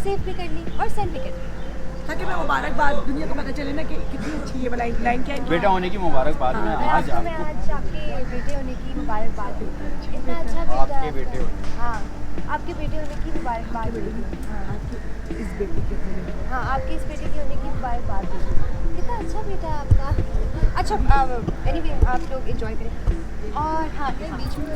Save भी कर ली और सेंड भी कर ली, ताकि मैं मुबारकबाद दुनिया को पता चले ना कि कितनी अच्छी है वाला लाइन क्या है। बेटा होने की मुबारकबाद में आज मैं आपको आज आपके बेटे होने की मुबारकबाद देती हूँ। इतना अच्छा बेटा आपके है बेटे होने हाँ, आपके बेटे होने की मुबारकबाद देती हूँ। आपके इस बेटे के होने की। हाँ, आपके इस बेटे की होने की मुबारकबाद देती हूँ। कितना अच्छा बेटा है आपका। अच्छा एनीवे आप लोग एंजॉय करें। और हाँ, कहीं बीच में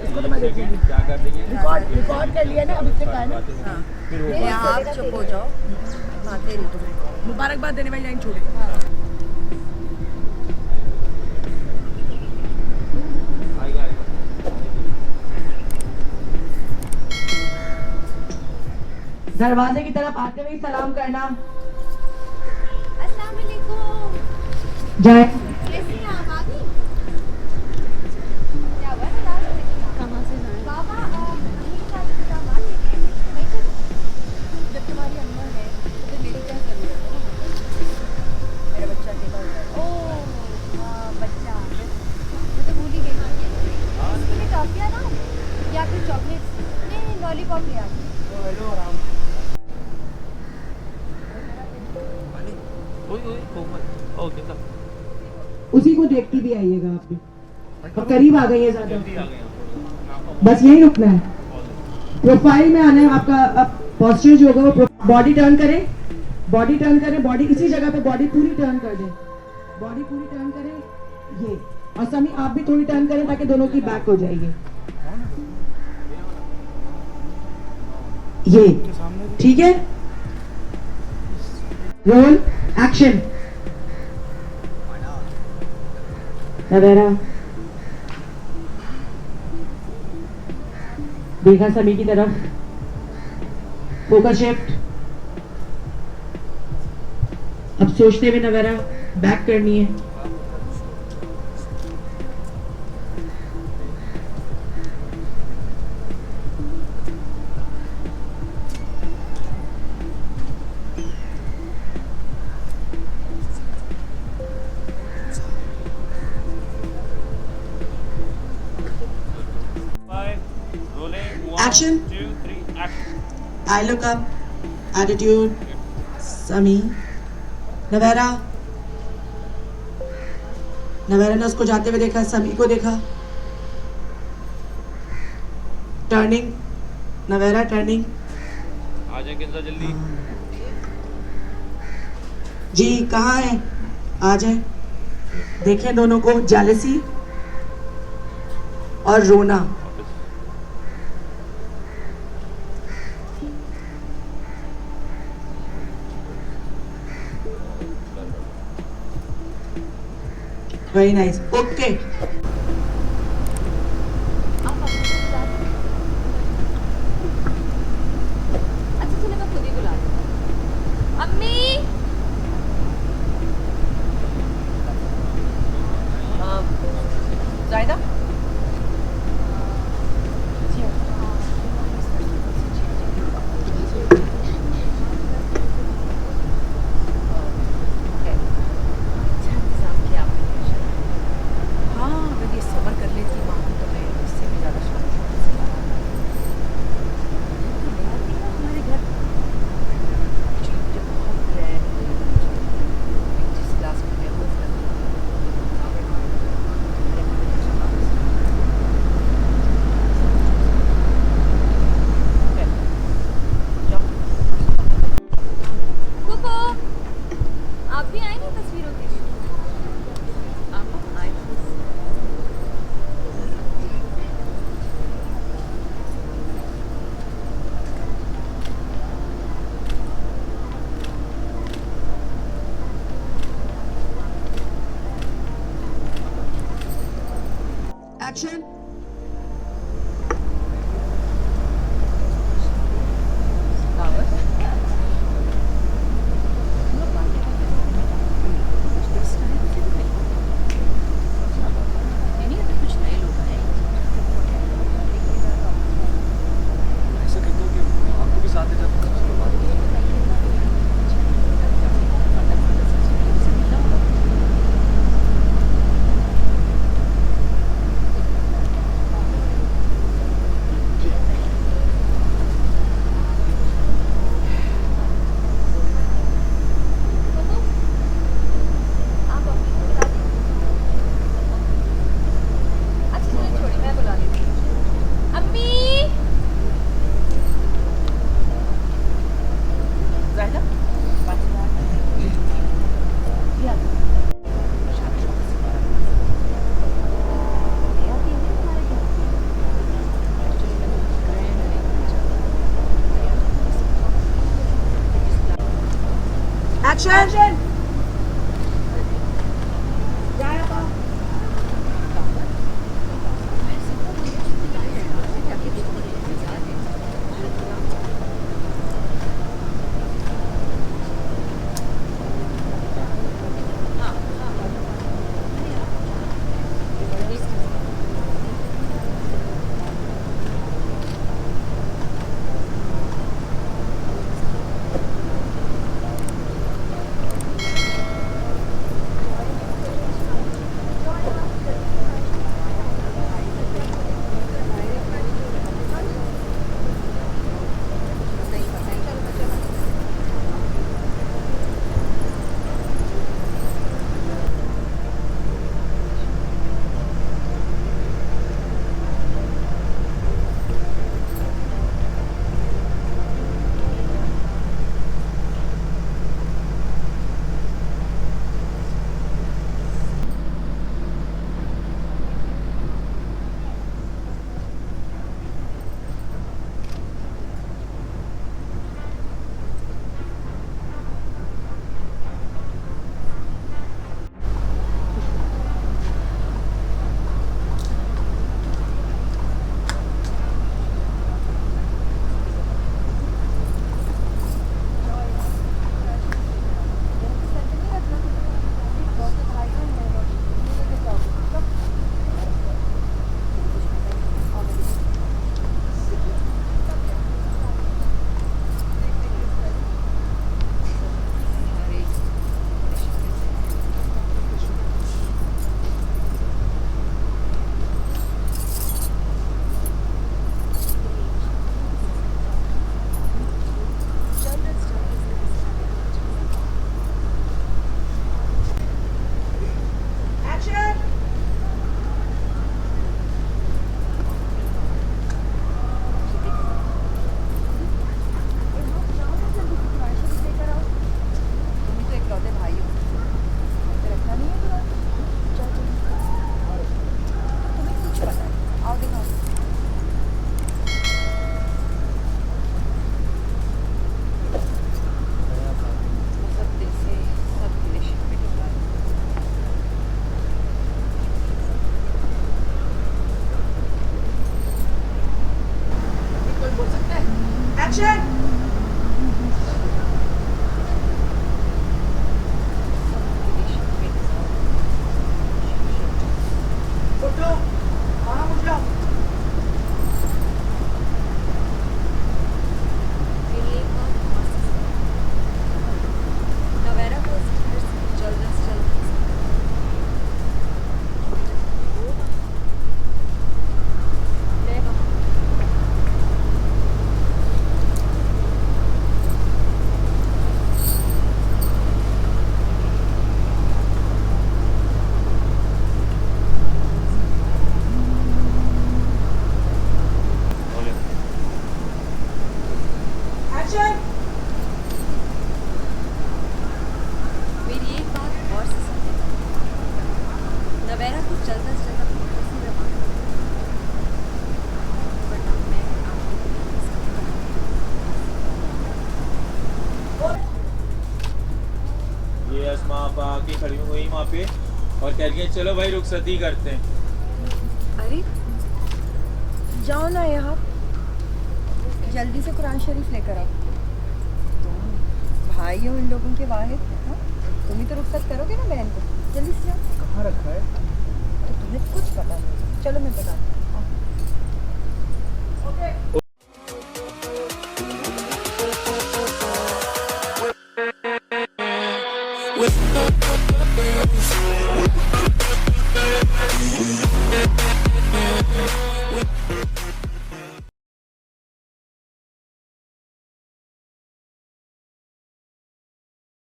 इसको तो मैं देख लूँगी। क्या कर देंगे रिकॉर्ड कर लिया ना, अब इससे कहा ना फिर वो यहाँ आप चुप हो जाओ। हाँ तेरी तुम्हें मुबारकबाद देने वाली लाइन छोड़े। दरवाजे की तरफ आते हुए सलाम करना। अस्सलाम वालेकुम। जय कैसी हैं आप? आ गई? क्या हुआ है? कहाँ से जाए? बाबा मेरी शादी की दामाद लेके नहीं चले? जब तुम्हारी अम्मा है तो मेरी क्या जरूरत है? मेरा बच्चा अकेला होता है। ओह हाँ, बच्चा मैं तो भूल ही गई। इसके लिए टॉफियाँ ना या फिर चॉकलेट्स? नहीं, लॉलीपॉप ले आती। उसी को देखती भी आइएगा आप भी। और करीब आ गई है ज्यादा, बस यही रुकना है। प्रोफाइल में आना है आपका। अब पोस्चर जो होगा वो बॉडी टर्न करें, बॉडी टर्न करें, बॉडी इसी जगह पे बॉडी पूरी टर्न कर दें, बॉडी पूरी टर्न करें ये। और समी आप भी थोड़ी टर्न करें ताकि दोनों की बैक हो जाएगी ये, ठीक है। Roll action. नवेरा देखा समी की तरफ, फोकस शिफ्ट। अब सोचते हुए नवेरा बैक करनी है। Action. 2, 3, action. I look up. Attitude. Sami. Navera. Navera ने उसको जाते हुए देखा, समी को देखा। टर्निंग। नवेरा टर्निंग। आ जाए किंजा जल्दी। जी कहाँ है? आ जाए। देखें दोनों को, जेलसी और रोना। Very nice, okay. अच्छा चलो मैं खुद ही बुला रही हूँ। अम्मी जायदा आप भी आएंगे तस्वीरों के लिए? आप आए एक्शन। एक्शन मेरी एक बात और से सुनिए, नवेरा को जल्द से जल्द अपनी कुर्सी पे रवाना करो, वरना मैं आपको ये अस्मा आपा आके खड़ी हुई वहीं वहाँ पे और कह रही है चलो भाई रुखसती करते हैं। अरे जाओ ना यहाँ, जल्दी से कुरान शरीफ लेकर आओ। तुम भाई हो इन लोगों के वाहिद, हाँ? तुम ही तो रुखसत करोगे ना बहन को, जल्दी से जाओ। कहाँ रखा है? तो तुम्हें कुछ पता नहीं, चलो मैं बताती हूँ। With